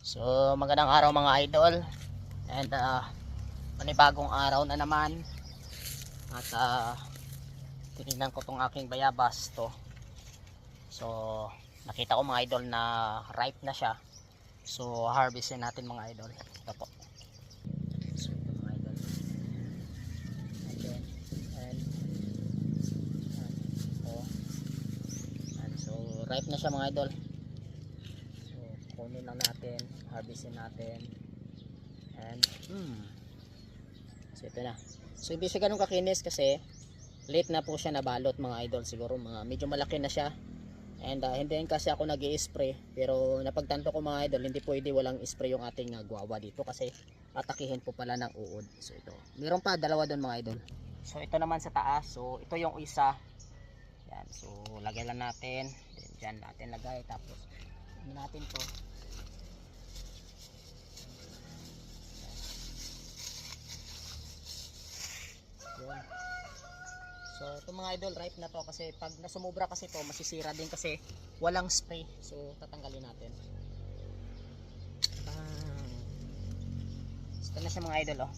So magandang araw mga idol. And panibagong araw na naman. At tinignan ko tong aking bayabas to. So nakita ko mga idol na ripe na siya. So harvestin natin mga idol. Ito po. So ito mga idol. So ripe na siya mga idol. Kunin lang natin, harvestin natin. And so ito na. So hindi siya ganun kakinis kasi late na po siya nabalot mga idol. Siguro mga medyo malaki na siya. And hindi kasi ako nag-i-spray, pero napagtanto ko mga idol, hindi pwede walang spray yung ating guava dito kasi atakihin po pala ng uod. So ito, meron pa dalawa doon mga idol. So ito naman sa taas. So ito yung isa. Yan, so lagay lang natin. Then dyan natin lagay, tapos natin to. Yun. So ito mga idol, ripe na to kasi pag nasumubra kasi to masisira din kasi walang spray. So tatanggalin natin. So, ito na siya mga idol, oh.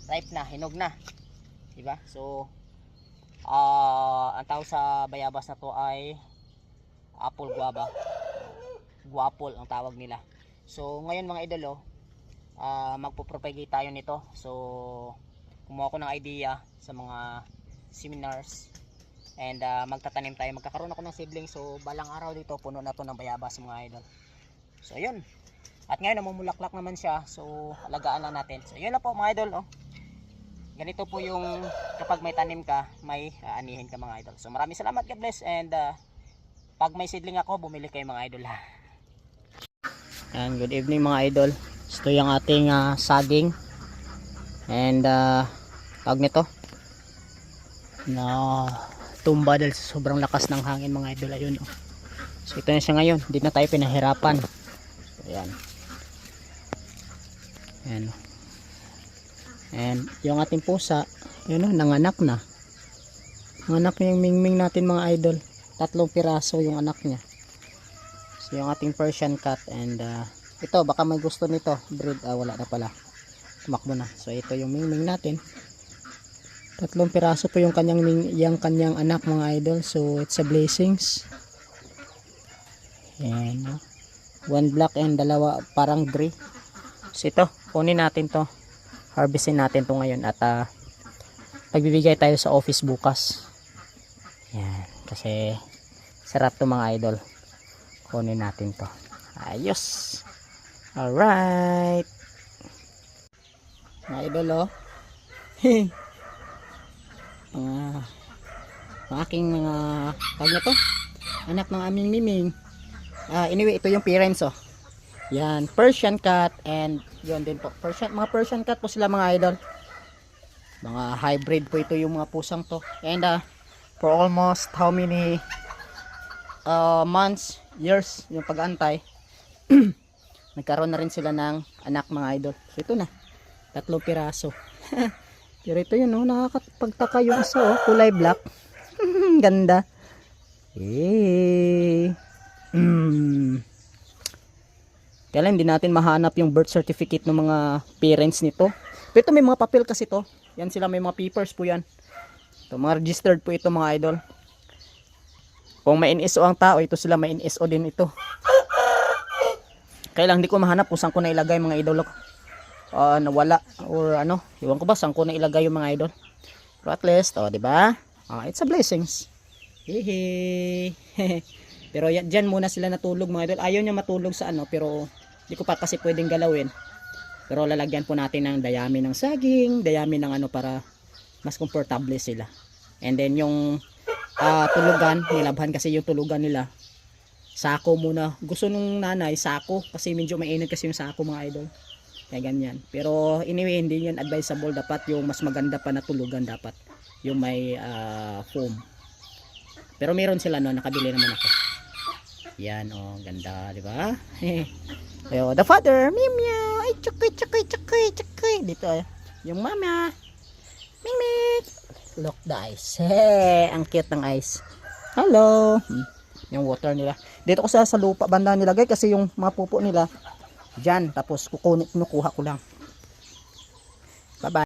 Ripe na, hinog na. Diba? So ang tawag sa bayabas na to ay apple guava. Guapol ang tawag nila. So ngayon mga idol, magpo-propagate tayo nito. So kumuha ko ng idea sa mga seminars and magtatanim tayo. Magkakaroon ako ng seedling. So balang araw dito puno na to ng bayabas mga idol. So yun. At ngayon namumulaklak naman siya. So alagaan lang natin. So yun na po mga idol, oh. Ganito po yung kapag may tanim ka, may aanihin ka mga idol. So maraming salamat, God bless, and pag may seedling ako, bumili kayo mga idol ha. And good evening mga idol. Ito yung ating saging. And tawag nito na tumba dahil sa sobrang lakas ng hangin mga idol. Ayun, oh. So ito na siya ngayon. Hindi na tayo pinahirapan. So, ayan. Ayan. And yung ating pusa, yun, oh, nanganak na. Nanganak na yung mingming natin mga idol. 3 piraso yung anak niya. So yung ating Persian cat. And ito baka may gusto nito breed. Wala na pala, tumakbo na. So ito yung mingming natin. 3 piraso po yung kanyang anak mga idol. So it's a blessings. Ayan, oh. 1 black and 2 parang gray. So ito, kunin natin to, harvestin natin to ngayon at pagbibigay tayo sa office bukas. Yan, kasi sarap to mga idol. Kunin natin to. Ayos. Alright mga idol, oh. Aking mga tawag na to, anak ng aming miming. Anyway, ito yung parents, oh. Yan, Persian cat, and yun din po, mga Persian cat po sila mga idol. Mga hybrid po ito yung mga pusang to. And for almost how many months, years yung pag-antay, nagkaroon na rin sila ng anak mga idol. So ito na, 3 piraso. Pero ito yun, oh, nakakapagtaka yung isa, oh, kulay black. Ganda. Kaya lang hindi natin mahanap yung birth certificate ng mga parents nito. Pero ito may mga papel kasi to. Yan sila, may mga papers po yan. Ito, mga registered po ito mga idol. Kung may NSO ang tao, ito sila may NSO din ito. Kaya lang hindi ko mahanap kung saan ko na ilagay mga idol. Nawala or ano, iwan ko ba saan ko na ilagay yung mga idol. Pero at least, diba? It's a blessings. Hehe. Pero dyan muna sila natulog mga idol. Ayaw niya matulog sa ano, pero hindi ko pa kasi pwedeng galawin. Pero lalagyan po natin ng dayami ng saging, dayami ng ano para mas komportable sila. And then yung tulugan, nilabhan kasi yung tulugan nila. Sako muna. Gusto nung nanay, sako. Kasi medyo mainit kasi yung sako mga idol. Kaya ganyan. Pero anyway, hindi yun advisable. Dapat yung mas maganda pa na tulugan dapat. Yung may foam. Pero meron sila no, nakabili naman ako. Yan, oh, ganda, di ba? Ayo, the father, meow meow. Ay, chukoy, chukoy, chukoy, chukoy. Dito, yung mama. Mimik. Look the eyes. Ang cute ng eyes. Hello. Yung water nila. Dito ko sa lupa banda nilagay kasi yung mga pupo nila Diyan, tapos kukuha ko lang.